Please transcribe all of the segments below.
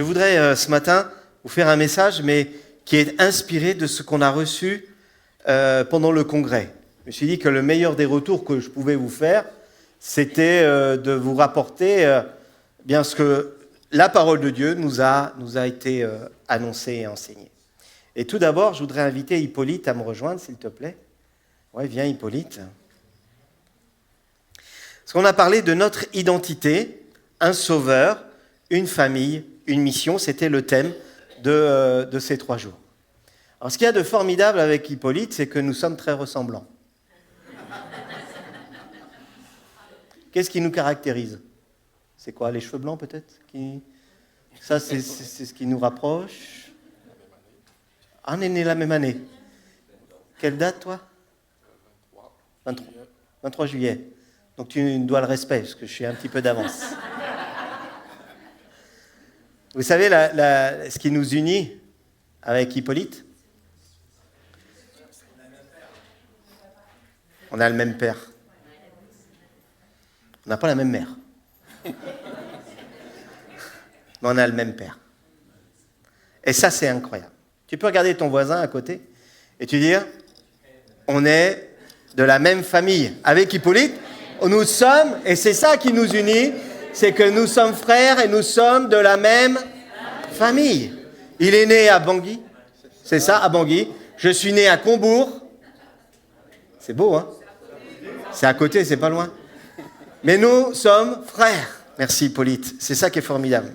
Je voudrais ce matin vous faire un message, mais qui est inspiré de ce qu'on a reçu pendant le congrès. Je me suis dit que le meilleur des retours que je pouvais vous faire, c'était de vous rapporter bien ce que la parole de Dieu nous a été annoncée et enseignée. Et tout d'abord, je voudrais inviter Hippolyte à me rejoindre, s'il te plaît. Oui, viens Hippolyte. Parce qu'on a parlé de notre identité, un sauveur, une famille, une mission, c'était le thème de ces 3 jours. Alors ce qu'il y a de formidable avec Hippolyte, c'est que nous sommes très ressemblants. Qu'est-ce qui nous caractérise ? C'est quoi, les cheveux blancs peut-être ? Ça, c'est ce qui nous rapproche. Ah, on est nés la même année. Quelle date, toi ? 23 juillet. Donc tu me dois le respect, parce que je suis un petit peu d'avance. Vous savez, ce qui nous unit avec Hippolyte ? On a le même père. On n'a pas la même mère. Mais on a le même père. Et ça, c'est incroyable. Tu peux regarder ton voisin à côté et te dire, on est de la même famille. Avec Hippolyte, nous sommes, et c'est ça qui nous unit, c'est que nous sommes frères et nous sommes de la même famille. Il est né à Bangui, c'est ça, à Bangui. Je suis né à Combourg. C'est beau, hein ? C'est à côté, c'est pas loin. Mais nous sommes frères. Merci Hippolyte, c'est ça qui est formidable.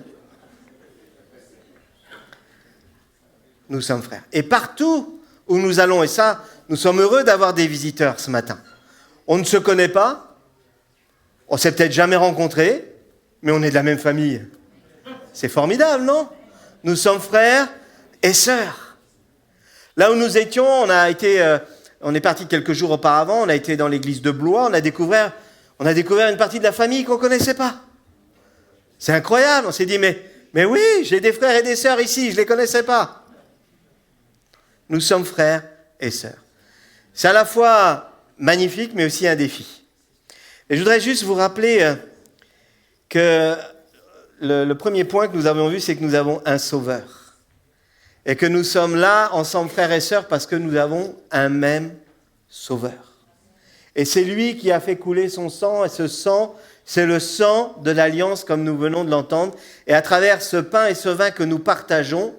Nous sommes frères. Et partout où nous allons, et ça, nous sommes heureux d'avoir des visiteurs ce matin. On ne se connaît pas, on ne s'est peut-être jamais rencontrés, mais on est de la même famille. C'est formidable, non ? Nous sommes frères et sœurs. Là où nous étions, on est parti quelques jours auparavant, on a été dans l'église de Blois, on a découvert une partie de la famille qu'on ne connaissait pas. C'est incroyable, on s'est dit, mais oui, j'ai des frères et des sœurs ici, je ne les connaissais pas. Nous sommes frères et sœurs. C'est à la fois magnifique, mais aussi un défi. Et je voudrais juste vous rappeler que le premier point que nous avons vu, c'est que nous avons un sauveur. Et que nous sommes là, ensemble, frères et sœurs, parce que nous avons un même sauveur. Et c'est lui qui a fait couler son sang, et ce sang, c'est le sang de l'alliance, comme nous venons de l'entendre. Et à travers ce pain et ce vin que nous partageons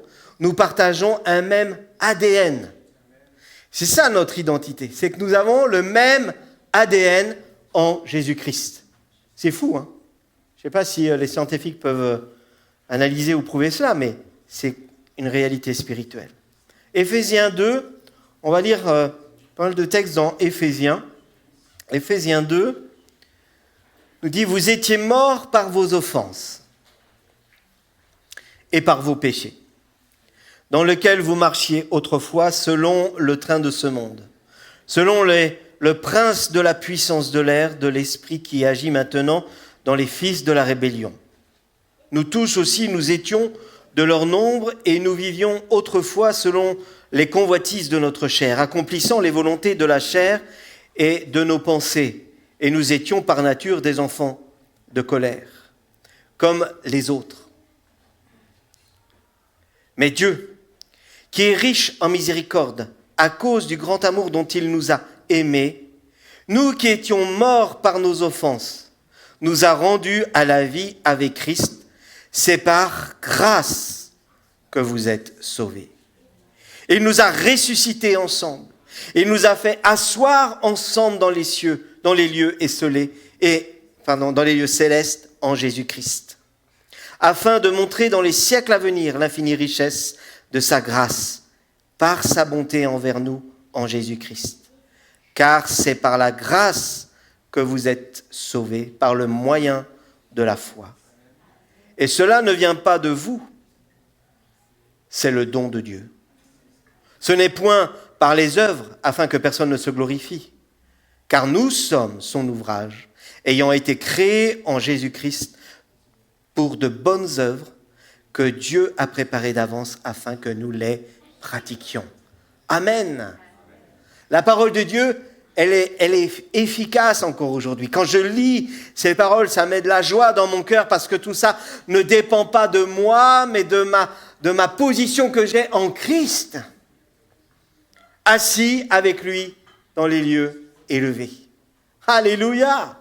un même ADN. C'est ça notre identité, c'est que nous avons le même ADN en Jésus-Christ. C'est fou, hein ? Je ne sais pas si les scientifiques peuvent analyser ou prouver cela, mais c'est une réalité spirituelle. Éphésiens 2, on va lire pas mal de textes dans Éphésiens. Éphésiens 2 nous dit « Vous étiez morts par vos offenses et par vos péchés, dans lequel vous marchiez autrefois selon le train de ce monde, selon le prince de la puissance de l'air, de l'esprit qui agit maintenant dans les fils de la rébellion. Nous tous aussi, nous étions de leur nombre et nous vivions autrefois selon les convoitises de notre chair, accomplissant les volontés de la chair et de nos pensées. Et nous étions par nature des enfants de colère, comme les autres. Mais Dieu, qui est riche en miséricorde, à cause du grand amour dont il nous a aimés, nous qui étions morts par nos offenses, nous a rendus à la vie avec Christ. C'est par grâce que vous êtes sauvés. Il nous a ressuscités ensemble. Il nous a fait asseoir ensemble dans les cieux, dans les lieux dans les lieux célestes en Jésus-Christ, afin de montrer dans les siècles à venir l'infinie richesse de sa grâce, par sa bonté envers nous en Jésus-Christ. Car c'est par la grâce que vous êtes sauvés, par le moyen de la foi. Et cela ne vient pas de vous, c'est le don de Dieu. Ce n'est point par les œuvres, afin que personne ne se glorifie, car nous sommes son ouvrage, ayant été créés en Jésus-Christ pour de bonnes œuvres que Dieu a préparées d'avance afin que nous les pratiquions. Amen. La parole de Dieu elle est efficace encore aujourd'hui. Quand je lis ces paroles, ça met de la joie dans mon cœur parce que tout ça ne dépend pas de moi, mais de ma position que j'ai en Christ, assis avec lui dans les lieux élevés. Alléluia!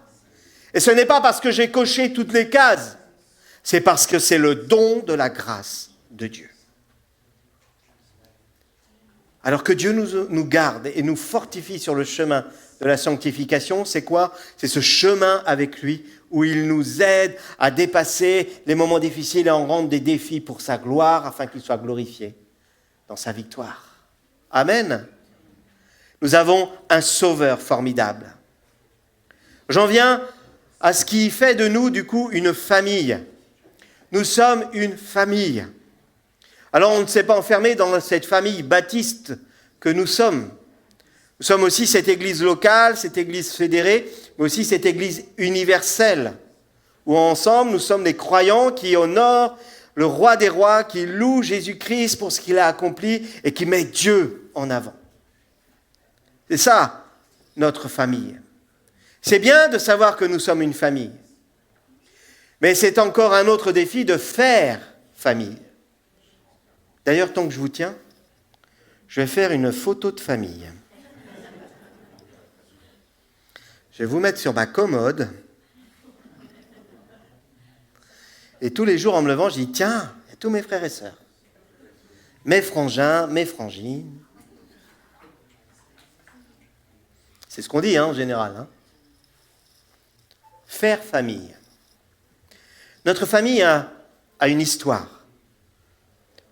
Et ce n'est pas parce que j'ai coché toutes les cases, c'est parce que c'est le don de la grâce de Dieu. Alors que Dieu nous garde et nous fortifie sur le chemin de la sanctification, c'est quoi? C'est ce chemin avec lui où il nous aide à dépasser les moments difficiles et à en rendre des défis pour sa gloire afin qu'il soit glorifié dans sa victoire. Amen. Nous avons un sauveur formidable. J'en viens à ce qui fait de nous, du coup, une famille. Nous sommes une famille. Alors, on ne s'est pas enfermé dans cette famille baptiste que nous sommes. Nous sommes aussi cette église locale, cette église fédérée, mais aussi cette église universelle, où ensemble, nous sommes des croyants qui honorent le roi des rois, qui loue Jésus-Christ pour ce qu'il a accompli et qui met Dieu en avant. C'est ça, notre famille. C'est bien de savoir que nous sommes une famille, mais c'est encore un autre défi de faire famille. D'ailleurs, tant que je vous tiens, je vais faire une photo de famille. Je vais vous mettre sur ma commode. Et tous les jours, en me levant, je dis, tiens, il y a tous mes frères et sœurs. Mes frangins, mes frangines. C'est ce qu'on dit, en général. Faire famille. Notre famille a une histoire.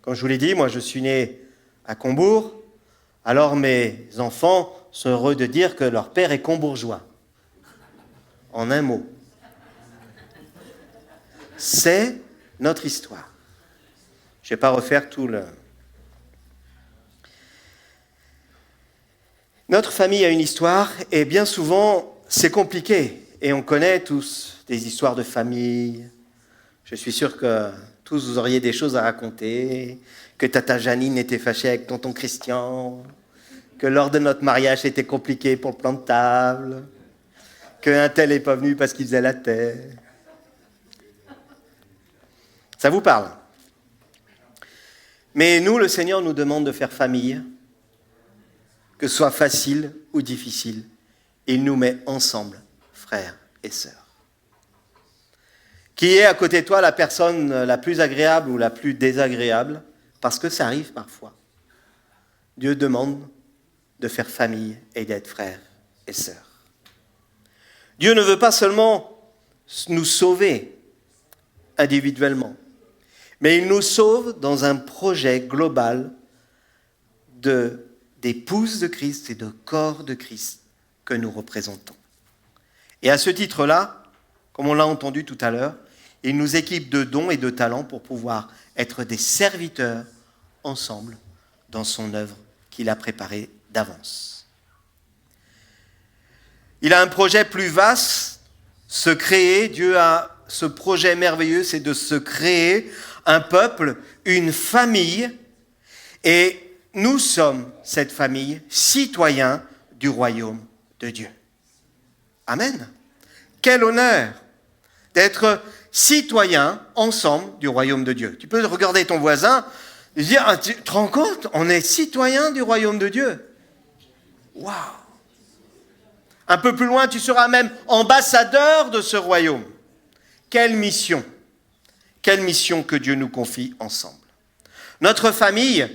Comme je vous l'ai dit, moi je suis né à Combourg, alors mes enfants sont heureux de dire que leur père est combourgeois. En un mot. C'est notre histoire. Je ne vais pas refaire tout le... Notre famille a une histoire et bien souvent c'est compliqué. Et on connaît tous des histoires de famille. Je suis sûr que tous vous auriez des choses à raconter, que tata Janine était fâchée avec tonton Christian, que lors de notre mariage c'était compliqué pour le plan de table, qu'un tel n'est pas venu parce qu'il faisait la terre. Ça vous parle? Mais nous, le Seigneur nous demande de faire famille, que ce soit facile ou difficile. Il nous met ensemble, frères et sœurs. Qui est à côté de toi la personne la plus agréable ou la plus désagréable? Parce que ça arrive parfois. Dieu demande de faire famille et d'être frères et sœurs. Dieu ne veut pas seulement nous sauver individuellement, mais il nous sauve dans un projet global d'épouse de Christ et de corps de Christ que nous représentons. Et à ce titre-là, comme on l'a entendu tout à l'heure, il nous équipe de dons et de talents pour pouvoir être des serviteurs ensemble dans son œuvre qu'il a préparée d'avance. Il a un projet plus vaste, se créer. Dieu a ce projet merveilleux, c'est de se créer un peuple, une famille, et nous sommes cette famille, citoyens du royaume de Dieu. Amen. Quel honneur d'être citoyens ensemble du royaume de Dieu. Tu peux regarder ton voisin et dire, ah, tu te rends compte, on est citoyens du royaume de Dieu. Waouh! Un peu plus loin, tu seras même ambassadeur de ce royaume. Quelle mission que Dieu nous confie ensemble. Notre famille,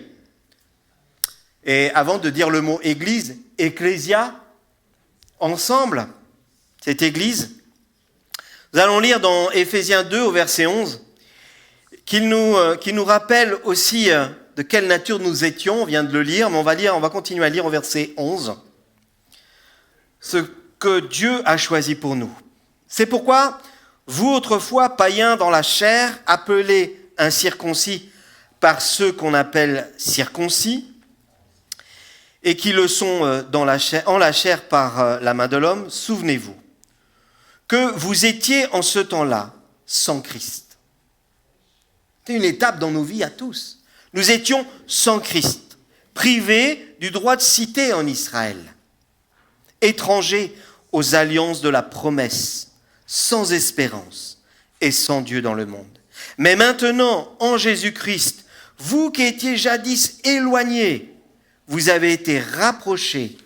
et avant de dire le mot église, ecclésia, ensemble, cette église, nous allons lire dans Éphésiens 2 au verset 11, qui nous rappelle aussi de quelle nature nous étions. On vient de le lire, mais on va continuer à lire au verset 11. Ce que Dieu a choisi pour nous. C'est pourquoi, vous autrefois païens dans la chair, appelés incirconcis par ceux qu'on appelle circoncis, et qui le sont en la chair par la main de l'homme, souvenez-vous que vous étiez en ce temps-là sans Christ. C'est une étape dans nos vies à tous. Nous étions sans Christ, privés du droit de cité en Israël. étrangers aux alliances de la promesse, sans espérance et sans Dieu dans le monde. Mais maintenant, en Jésus-Christ, vous qui étiez jadis éloignés, vous avez été rapprochés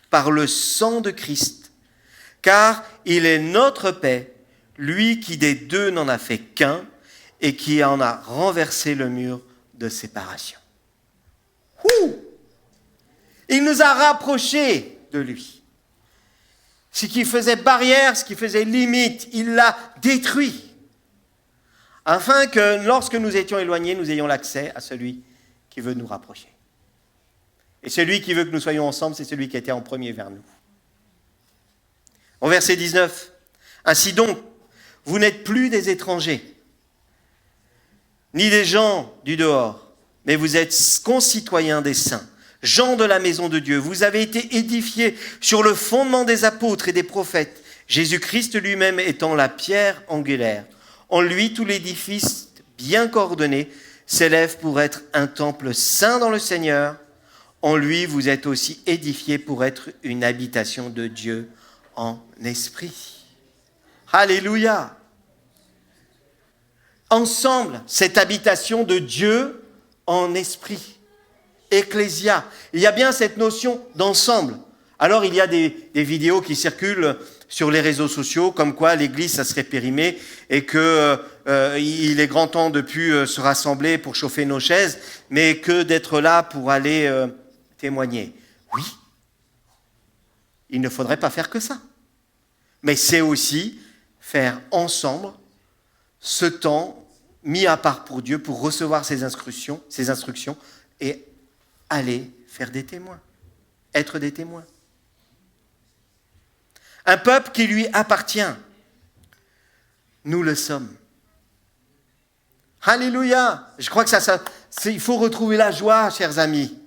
par le sang de Christ, car il est notre paix, lui qui des deux n'en a fait qu'un et qui en a renversé le mur de séparation. Il nous a rapprochés de lui. Ce qui faisait barrière, ce qui faisait limite, il l'a détruit. Afin que lorsque nous étions éloignés, nous ayons l'accès à celui qui veut nous rapprocher. Et celui qui veut que nous soyons ensemble, c'est celui qui était en premier vers nous. Au verset 19, « Ainsi donc, vous n'êtes plus des étrangers, ni des gens du dehors, mais vous êtes concitoyens des saints, gens de la maison de Dieu. Vous avez été édifiés sur le fondement des apôtres et des prophètes, Jésus-Christ lui-même étant la pierre angulaire. En lui, tout l'édifice bien coordonné s'élève pour être un temple saint dans le Seigneur. En lui, vous êtes aussi édifiés pour être une habitation de Dieu en esprit. » Alléluia! Ensemble, cette habitation de Dieu en esprit. Ecclésia. Il y a bien cette notion d'ensemble. Alors, il y a des vidéos qui circulent sur les réseaux sociaux, comme quoi l'Église, ça serait périmé et qu'il est grand temps de plus se rassembler pour chauffer nos chaises, mais que d'être là pour aller témoigner. Oui, il ne faudrait pas faire que ça. Mais c'est aussi faire ensemble ce temps mis à part pour Dieu pour recevoir ses instructions et aller faire des témoins, être des témoins. Un peuple qui lui appartient. Nous le sommes. Alléluia! Je crois que il faut retrouver la joie, chers amis.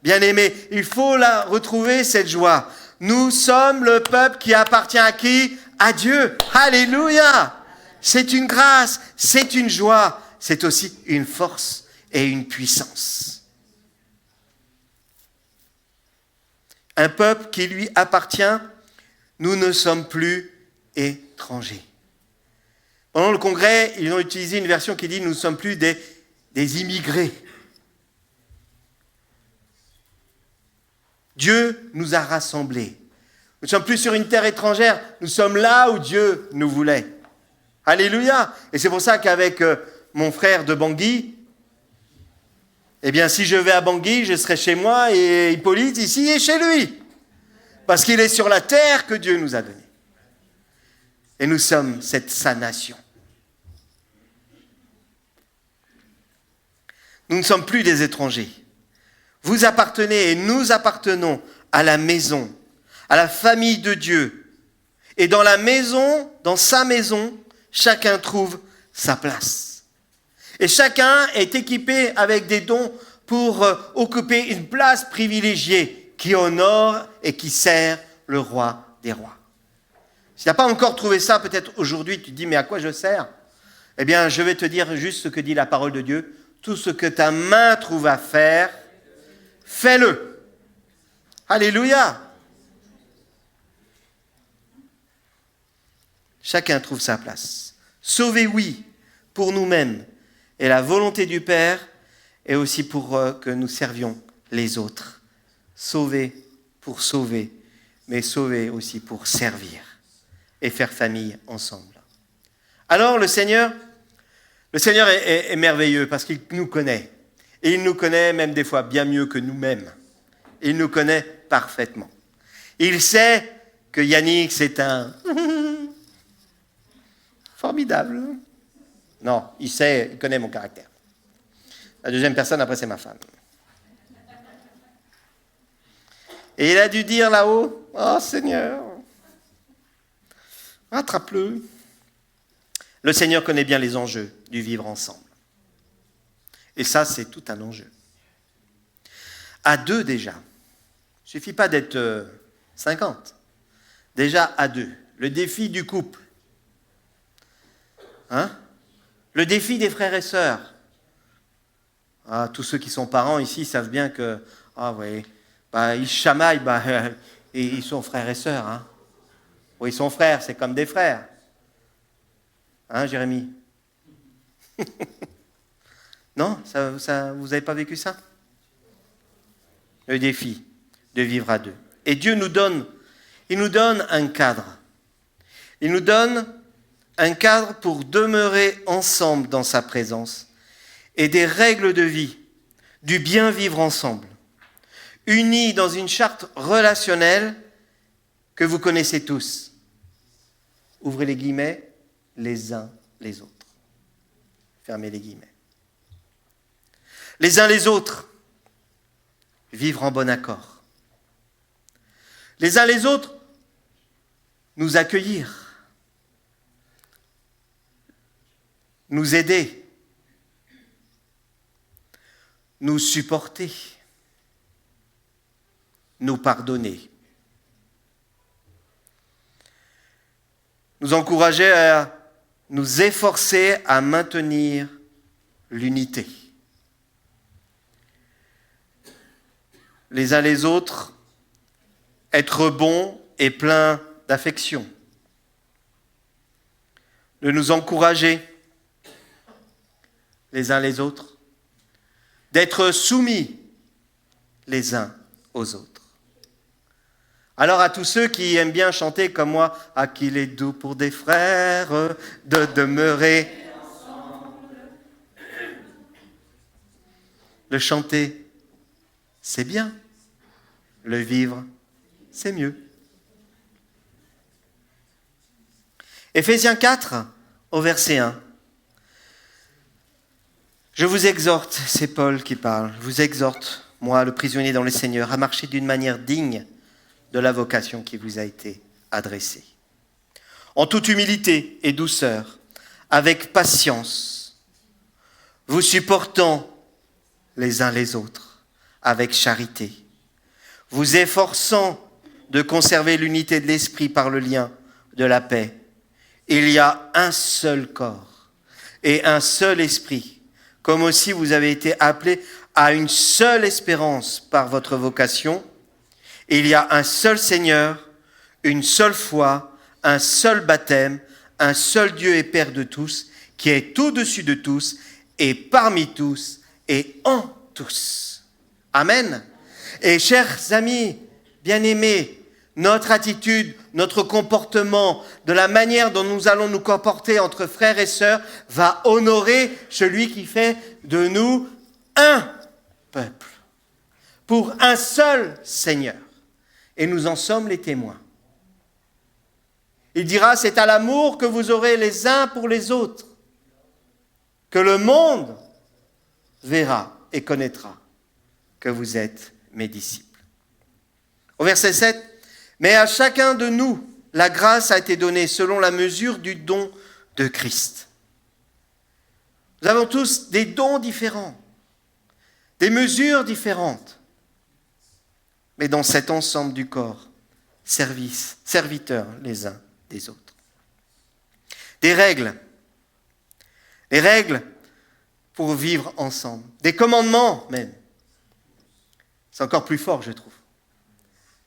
Bien-aimés, il faut retrouver cette joie. Nous sommes le peuple qui appartient à qui? À Dieu. Alléluia! C'est une grâce, c'est une joie, c'est aussi une force et une puissance. Un peuple qui lui appartient, nous ne sommes plus étrangers. Pendant le congrès, ils ont utilisé une version qui dit « nous ne sommes plus des immigrés ». Dieu nous a rassemblés. Nous ne sommes plus sur une terre étrangère, nous sommes là où Dieu nous voulait. Alléluia! Et c'est pour ça qu'avec mon frère de Bangui, eh bien, si je vais à Bangui, je serai chez moi et Hippolyte ici est chez lui. Parce qu'il est sur la terre que Dieu nous a donnée. Et nous sommes sa nation. Nous ne sommes plus des étrangers. Vous appartenez et nous appartenons à la maison, à la famille de Dieu. Et dans la maison, dans sa maison, chacun trouve sa place. Et chacun est équipé avec des dons pour occuper une place privilégiée qui honore et qui sert le roi des rois. Si tu n'as pas encore trouvé ça, peut-être aujourd'hui, tu te dis, mais à quoi je sers? Eh bien, je vais te dire juste ce que dit la parole de Dieu. Tout ce que ta main trouve à faire, fais-le. Alléluia. Chacun trouve sa place. Sauver, oui, pour nous-mêmes. Et la volonté du Père est aussi pour que nous servions les autres. Sauver pour sauver, mais sauver aussi pour servir et faire famille ensemble. Alors le Seigneur est merveilleux parce qu'il nous connaît. Et il nous connaît même des fois bien mieux que nous-mêmes. Il nous connaît parfaitement. Il sait que Yannick, c'est un formidable. Non, il connaît mon caractère. La deuxième personne, après, c'est ma femme. Et il a dû dire là-haut, « Oh Seigneur, rattrape-le. » Le Seigneur connaît bien les enjeux du vivre ensemble. Et ça, c'est tout un enjeu. À deux déjà. Il ne suffit pas d'être 50. Déjà à deux. Le défi du couple. Le défi des frères et sœurs. Tous ceux qui sont parents ici savent bien que, ils se chamaillent, Et ils sont frères et sœurs. Hein. Oui, ils sont frères, c'est comme des frères. Hein, Jérémie? Non, vous n'avez pas vécu ça? Le défi de vivre à deux. Et Dieu il nous donne un cadre. Il nous donne un cadre pour demeurer ensemble dans sa présence et des règles de vie, du bien vivre ensemble, unis dans une charte relationnelle que vous connaissez tous. Ouvrez les guillemets, les uns les autres. Fermez les guillemets. Les uns les autres, vivre en bon accord. Les uns les autres, nous accueillir, nous aider, nous supporter, nous pardonner, nous encourager à nous efforcer à maintenir l'unité. Les uns les autres, être bons et pleins d'affection, de nous encourager les uns les autres, d'être soumis les uns aux autres. Alors à tous ceux qui aiment bien chanter comme moi, « Ah qu'il est doux pour des frères de demeurer », le chanter, c'est bien, le vivre, c'est mieux. Éphésiens 4, au verset 1. Je vous exhorte, c'est Paul qui parle, je vous exhorte, moi le prisonnier dans le Seigneur, à marcher d'une manière digne de la vocation qui vous a été adressée. En toute humilité et douceur, avec patience, vous supportant les uns les autres, avec charité, vous efforçant de conserver l'unité de l'esprit par le lien de la paix. Il y a un seul corps et un seul esprit, comme aussi vous avez été appelés à une seule espérance par votre vocation. Il y a un seul Seigneur, une seule foi, un seul baptême, un seul Dieu et Père de tous, qui est au-dessus de tous et parmi tous et en tous. Amen. Et chers amis, bien-aimés, notre attitude, notre comportement, de la manière dont nous allons nous comporter entre frères et sœurs, va honorer celui qui fait de nous un peuple, pour un seul Seigneur. Et nous en sommes les témoins. Il dira, c'est à l'amour que vous aurez les uns pour les autres, que le monde verra et connaîtra que vous êtes mes disciples. Au verset 7, mais à chacun de nous, la grâce a été donnée selon la mesure du don de Christ. Nous avons tous des dons différents, des mesures différentes, mais dans cet ensemble du corps, serviteurs les uns des autres. Des règles pour vivre ensemble, des commandements même. C'est encore plus fort, je trouve.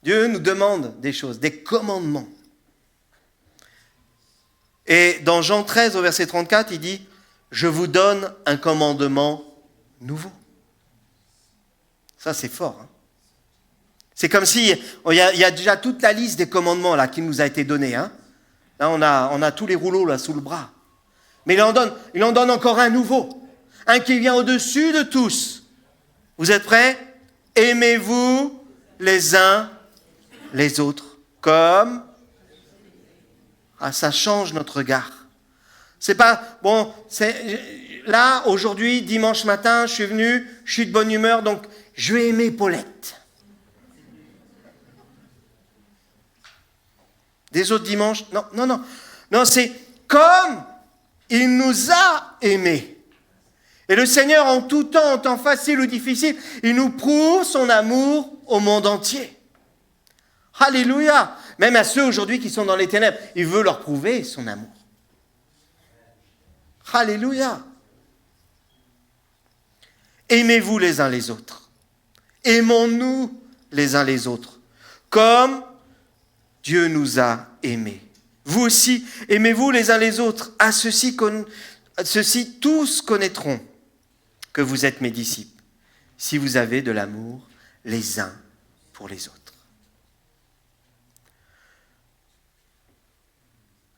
Dieu nous demande des choses, des commandements. Et dans Jean 13, au verset 34, il dit « Je vous donne un commandement nouveau ». Ça, c'est fort. Hein. C'est comme si, il y a déjà toute la liste des commandements là, qui nous a été donnée. Hein. Là, on a tous les rouleaux là, sous le bras. Mais il en donne encore un nouveau. Un qui vient au-dessus de tous. Vous êtes prêts ? Aimez-vous les uns les autres comme... Ah, ça change notre regard. C'est pas, bon, là, aujourd'hui, dimanche matin, je suis venu, je suis de bonne humeur, donc je vais aimer Paulette. Des autres dimanches, non, c'est comme il nous a aimés. Et le Seigneur, en tout temps, en temps facile ou difficile, il nous prouve son amour au monde entier. Alléluia. Même à ceux aujourd'hui qui sont dans les ténèbres, il veut leur prouver son amour. Alléluia. Aimez-vous les uns les autres. Aimons-nous les uns les autres. Comme Dieu nous a aimés. Vous aussi, aimez-vous les uns les autres. À ceci, tous connaîtront que vous êtes mes disciples, si vous avez de l'amour les uns pour les autres.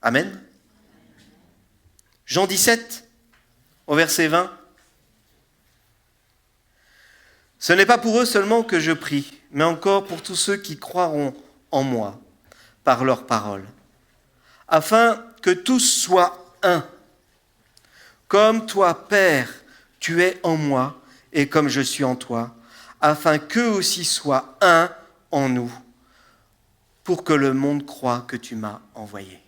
Amen. Jean 17, au verset 20. Ce n'est pas pour eux seulement que je prie, mais encore pour tous ceux qui croiront en moi par leur parole, afin que tous soient un. Comme toi, Père, tu es en moi et comme je suis en toi, afin qu'eux aussi soient un en nous, pour que le monde croie que tu m'as envoyé.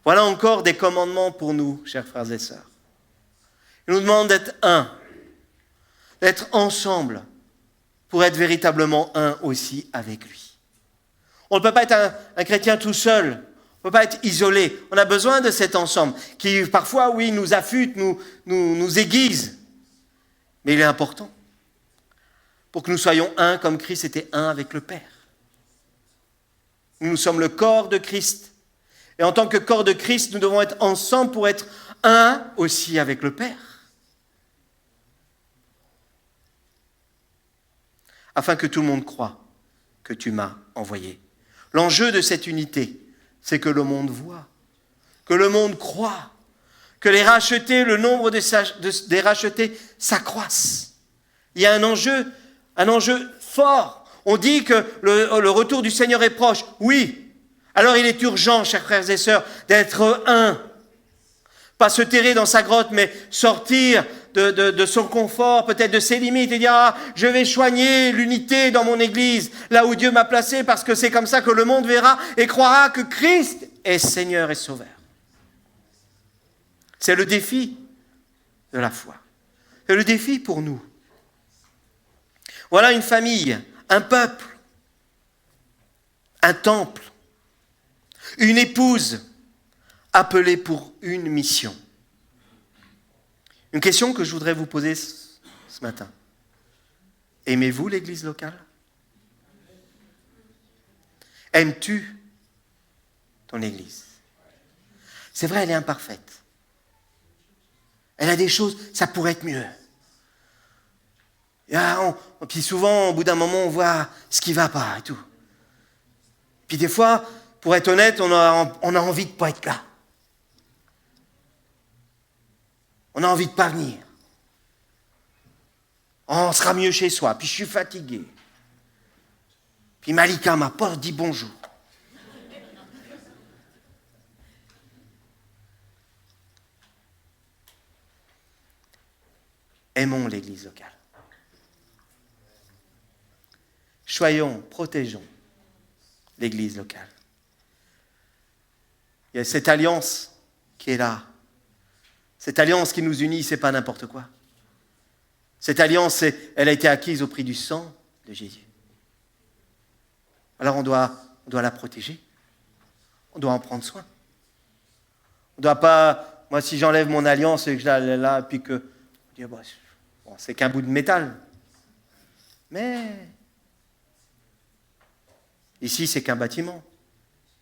Voilà encore des commandements pour nous, chers frères et sœurs. Il nous demande d'être un, d'être ensemble, pour être véritablement un aussi avec lui. On ne peut pas être un chrétien tout seul, on ne peut pas être isolé. On a besoin de cet ensemble qui parfois, oui, nous affûte, nous aiguise. Mais il est important pour que nous soyons un comme Christ était un avec le Père. Nous sommes le corps de Christ. Et en tant que corps de Christ, nous devons être ensemble pour être un aussi avec le Père. Afin que tout le monde croie que tu m'as envoyé. L'enjeu de cette unité, c'est que le monde voit, que le monde croit, que les rachetés, le nombre des rachetés s'accroisse. Il y a un enjeu fort. On dit que le retour du Seigneur est proche. Oui. Alors il est urgent, chers frères et sœurs, d'être un. Pas se terrer dans sa grotte, mais sortir de son confort, peut-être de ses limites, et dire « je vais soigner l'unité dans mon église, là où Dieu m'a placé, parce que c'est comme ça que le monde verra et croira que Christ est Seigneur et Sauveur. » C'est le défi de la foi. C'est le défi pour nous. Voilà une famille, un peuple, un temple, une épouse appelée pour une mission. Une question que je voudrais vous poser ce matin. Aimez-vous l'église locale? Aimes-tu ton église? C'est vrai, elle est imparfaite. Elle a des choses, ça pourrait être mieux. Puis souvent, au bout d'un moment, on voit ce qui ne va pas et tout. Puis des fois, pour être honnête, on a envie de ne pas être là. On a envie de ne pas venir. On sera mieux chez soi. Puis je suis fatigué. Puis Malika m'a pas dit bonjour. Aimons l'église locale. Protégeons l'église locale. Il y a cette alliance qui est là. Cette alliance qui nous unit, c'est pas n'importe quoi. Cette alliance, elle a été acquise au prix du sang de Jésus. Alors on doit la protéger. On doit en prendre soin. On ne doit pas, moi si j'enlève mon alliance et que je la là, puis que, c'est qu'un bout de métal. Mais, ici c'est qu'un bâtiment.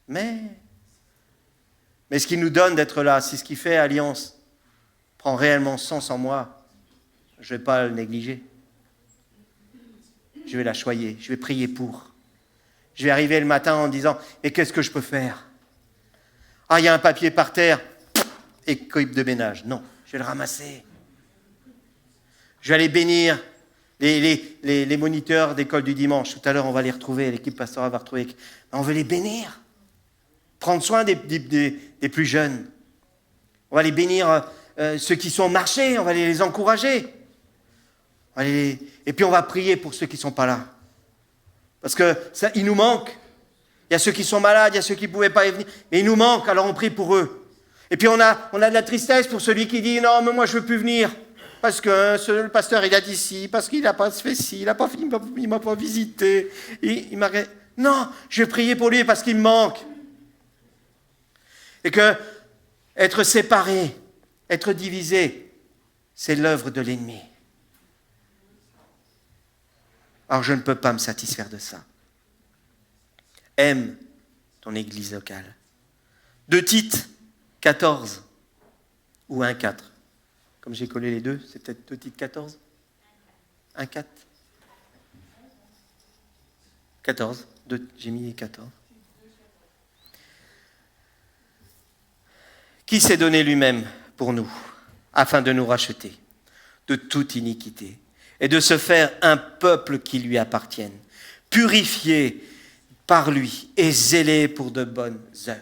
Mais ce qui nous donne d'être là, c'est ce qui fait alliance, prend réellement sens en moi, je ne vais pas le négliger. Je vais la choyer, je vais prier pour. Je vais arriver le matin en disant, mais qu'est-ce que je peux faire? Ah, il y a un papier par terre, équipe de ménage. Non, je vais le ramasser. Je vais aller bénir les moniteurs d'école du dimanche. Tout à l'heure, on va les retrouver, l'équipe pastorale va retrouver. On veut les bénir. Prendre soin des plus jeunes. On va les bénir, ceux qui sont au marché, on va les encourager. Et puis on va prier pour ceux qui ne sont pas là. Parce que ça, il nous manque. Il y a ceux qui sont malades, il y a ceux qui ne pouvaient pas y venir. Mais il nous manque, alors on prie pour eux. Et puis on a de la tristesse pour celui qui dit « Non, mais moi je ne veux plus venir. Parce que le pasteur, il a dit ci, parce qu'il n'a pas fait ci, il ne m'a pas visité. Il m'a... Non, je vais prier pour lui parce qu'il me manque. » Et que être séparé, être divisé, c'est l'œuvre de l'ennemi. Alors je ne peux pas me satisfaire de ça. Aime ton église locale. 2 Tite 14 ou 1,4. Comme j'ai collé les deux, c'est peut-être 2 Tite 14 1,4 14, j'ai mis 14. Qui s'est donné lui-même pour nous, afin de nous racheter de toute iniquité et de se faire un peuple qui lui appartienne, purifié par lui et zélé pour de bonnes œuvres.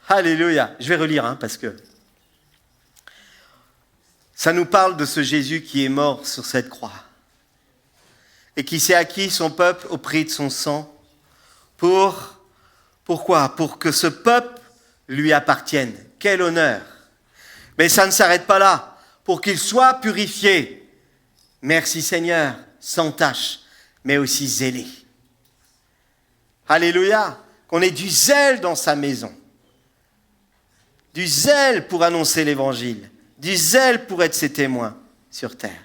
Alléluia. Je vais relire parce que ça nous parle de ce Jésus qui est mort sur cette croix et qui s'est acquis son peuple au prix de son sang. Pourquoi ? Pour que ce peuple lui appartienne. Quel honneur! Mais ça ne s'arrête pas là. Pour qu'il soit purifié. Merci Seigneur, sans tache, mais aussi zélé. Alléluia! Qu'on ait du zèle dans sa maison. Du zèle pour annoncer l'évangile. Du zèle pour être ses témoins sur terre.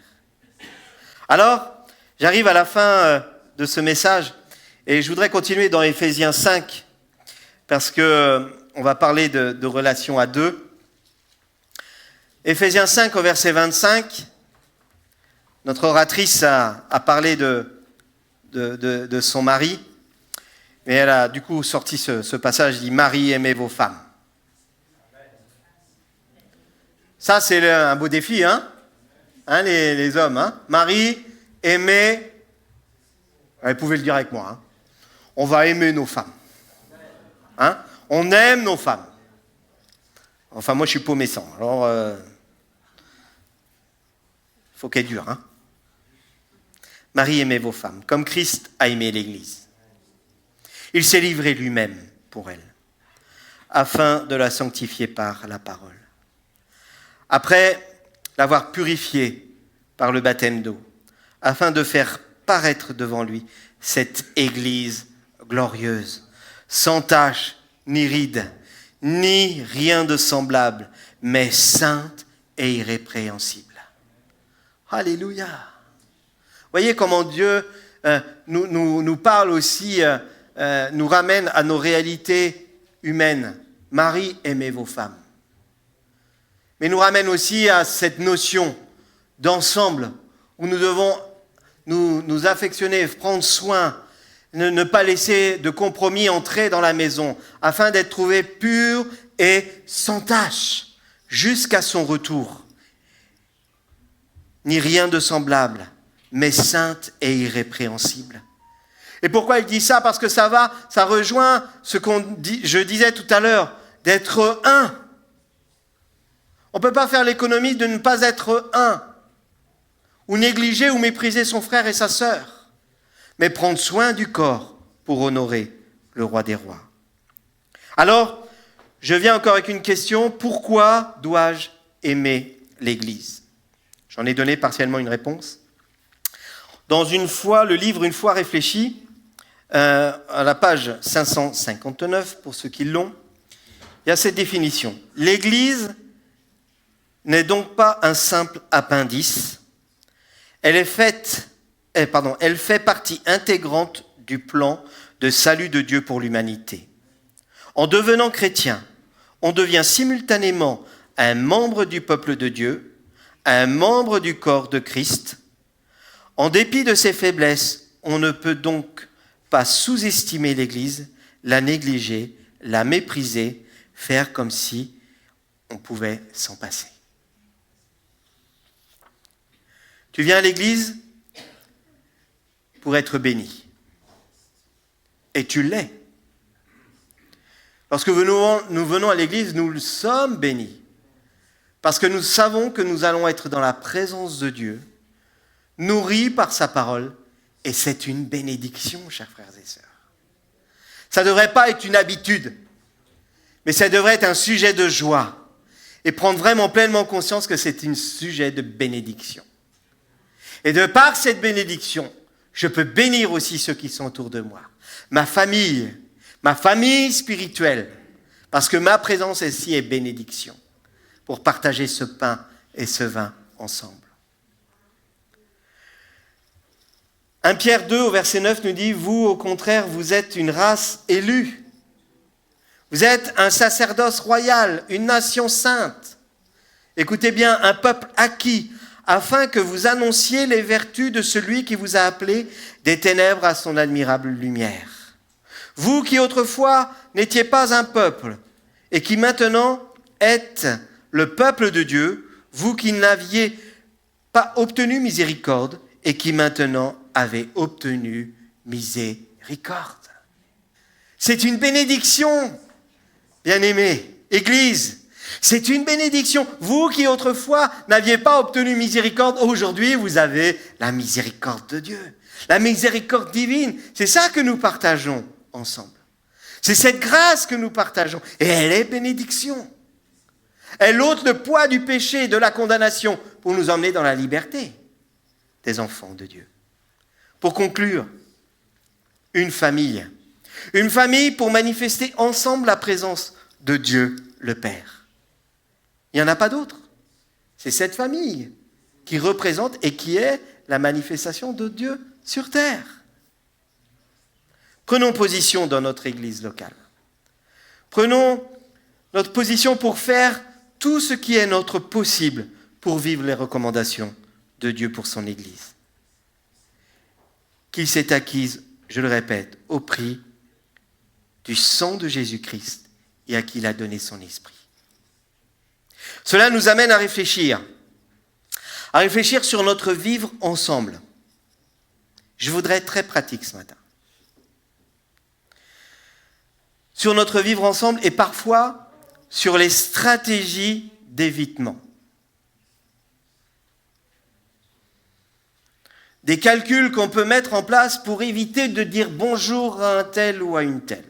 Alors, j'arrive à la fin de ce message et je voudrais continuer dans Éphésiens 5 parce que on va parler de relations à deux. Éphésiens 5 au verset 25, notre oratrice a parlé de son mari, mais elle a du coup sorti ce passage, il dit « Marie, aimez vos femmes ». Ça, c'est un beau défi, les hommes. Marie, aimez, vous pouvez le dire avec moi, on va aimer nos femmes. On aime nos femmes. Enfin, moi, je suis paumé sans. Alors, faut qu'elle dure. Marie, aimez vos femmes, comme Christ a aimé l'Église. Il s'est livré lui-même pour elle, afin de la sanctifier par la parole. Après l'avoir purifiée par le baptême d'eau, afin de faire paraître devant lui cette Église glorieuse, sans tache, ni ride, ni rien de semblable, mais sainte et irrépréhensible. Alléluia. Voyez comment Dieu nous parle aussi, nous ramène à nos réalités humaines. Marie, aimez vos femmes. Mais nous ramène aussi à cette notion d'ensemble où nous devons nous affectionner, prendre soin, ne pas laisser de compromis entrer dans la maison, afin d'être trouvés purs et sans tache jusqu'à son retour. Ni rien de semblable, mais sainte et irrépréhensible. Et pourquoi il dit ça ? Parce que ça rejoint ce je disais tout à l'heure, d'être un. On ne peut pas faire l'économie de ne pas être un, ou négliger ou mépriser son frère et sa sœur, mais prendre soin du corps pour honorer le roi des rois. Alors, je viens encore avec une question, pourquoi dois-je aimer l'Église ? J'en ai donné partiellement une réponse. Dans le livre Une foi réfléchie, à la page 559, pour ceux qui l'ont, il y a cette définition. L'Église n'est donc pas un simple appendice. Elle fait partie intégrante du plan de salut de Dieu pour l'humanité. En devenant chrétien, on devient simultanément un membre du peuple de Dieu, un membre du corps de Christ. En dépit de ses faiblesses, on ne peut donc pas sous-estimer l'Église, la négliger, la mépriser, faire comme si on pouvait s'en passer. Tu viens à l'Église pour être béni. Et tu l'es. Lorsque nous venons à l'Église, nous le sommes bénis. Parce que nous savons que nous allons être dans la présence de Dieu, nourris par sa parole, et c'est une bénédiction, chers frères et sœurs. Ça ne devrait pas être une habitude, mais ça devrait être un sujet de joie, et prendre vraiment pleinement conscience que c'est un sujet de bénédiction. Et de par cette bénédiction, je peux bénir aussi ceux qui sont autour de moi. Ma famille spirituelle, parce que ma présence ici est bénédiction, pour partager ce pain et ce vin ensemble. 1 Pierre 2 au verset 9 nous dit « Vous, au contraire, vous êtes une race élue. Vous êtes un sacerdoce royal, une nation sainte. Écoutez bien, un peuple acquis, afin que vous annonciez les vertus de celui qui vous a appelé des ténèbres à son admirable lumière. Vous qui autrefois n'étiez pas un peuple, et qui maintenant êtes le peuple de Dieu, vous qui n'aviez pas obtenu miséricorde, et qui maintenant avez obtenu miséricorde. » C'est une bénédiction, bien-aimés, Église. C'est une bénédiction. Vous qui autrefois n'aviez pas obtenu miséricorde, aujourd'hui vous avez la miséricorde de Dieu. La miséricorde divine, c'est ça que nous partageons ensemble. C'est cette grâce que nous partageons. Et elle est bénédiction. Elle ôte le poids du péché et de la condamnation pour nous emmener dans la liberté des enfants de Dieu. Pour conclure, une famille. Une famille pour manifester ensemble la présence de Dieu le Père. Il n'y en a pas d'autre. C'est cette famille qui représente et qui est la manifestation de Dieu sur terre. Prenons position dans notre église locale. Prenons notre position pour faire tout ce qui est notre possible pour vivre les recommandations de Dieu pour son église. Qu'il s'est acquise, je le répète, au prix du sang de Jésus-Christ et à qui il a donné son esprit. Cela nous amène à réfléchir sur notre vivre ensemble. Je voudrais être très pratique ce matin. Sur notre vivre ensemble et parfois sur les stratégies d'évitement. Des calculs qu'on peut mettre en place pour éviter de dire bonjour à un tel ou à une telle.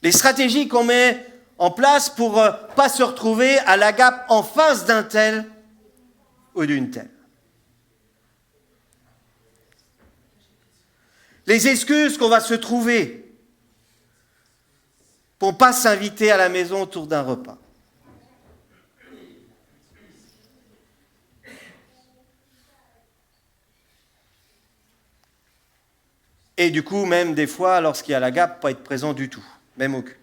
Les stratégies qu'on met en place pour ne pas se retrouver à l'agape en face d'un tel ou d'une telle. Les excuses qu'on va se trouver pour ne pas s'inviter à la maison autour d'un repas. Et du coup, même des fois, lorsqu'il y a l'agape, pas être présent du tout, même au culte.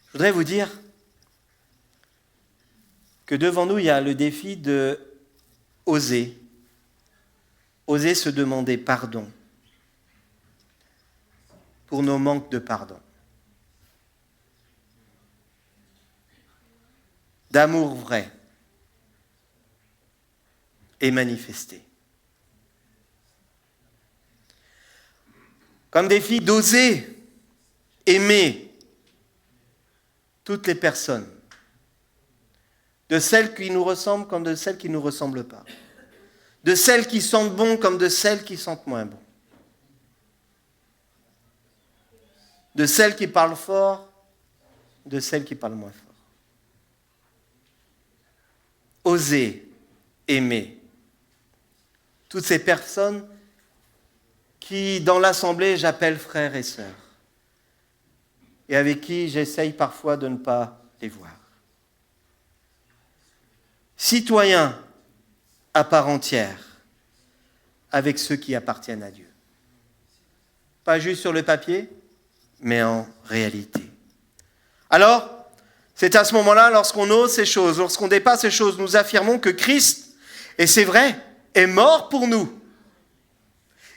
Je voudrais vous dire que devant nous, il y a le défi de oser se demander pardon pour nos manques de pardon, d'amour vrai et manifesté. Comme défi d'oser aimer toutes les personnes, de celles qui nous ressemblent comme de celles qui ne nous ressemblent pas, de celles qui sentent bon comme de celles qui sentent moins bon, de celles qui parlent fort, de celles qui parlent moins fort. Oser aimer toutes ces personnes qui, dans l'assemblée, j'appelle frères et sœurs, et avec qui j'essaye parfois de ne pas les voir. Citoyens à part entière avec ceux qui appartiennent à Dieu. Pas juste sur le papier, mais en réalité. Alors, c'est à ce moment-là, lorsqu'on ose ces choses, lorsqu'on dépasse ces choses, nous affirmons que Christ, et c'est vrai, est mort pour nous.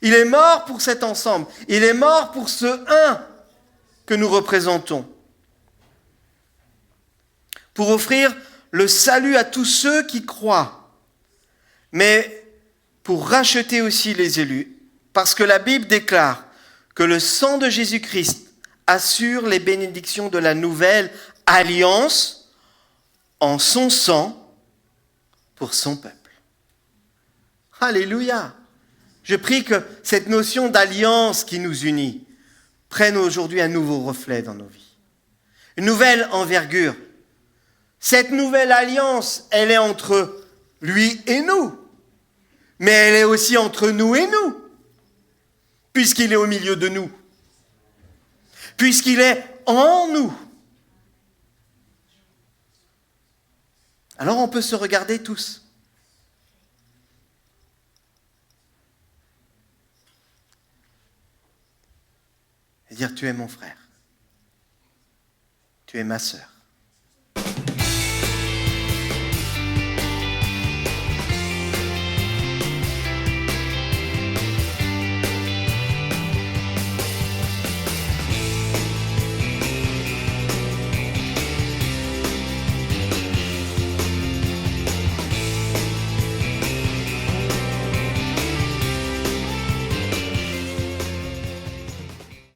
Il est mort pour cet ensemble. Il est mort pour ce un que nous représentons. Pour offrir le salut à tous ceux qui croient, mais pour racheter aussi les élus. Parce que la Bible déclare que le sang de Jésus-Christ assure les bénédictions de la nouvelle alliance en son sang pour son peuple. Alléluia! Je prie que cette notion d'alliance qui nous unit prenne aujourd'hui un nouveau reflet dans nos vies. Une nouvelle envergure. Cette nouvelle alliance, elle est entre lui et nous. Mais elle est aussi entre nous et nous. Puisqu'il est au milieu de nous. puisqu'il est en nous. Alors on peut se regarder tous. Et dire, tu es mon frère, tu es ma sœur.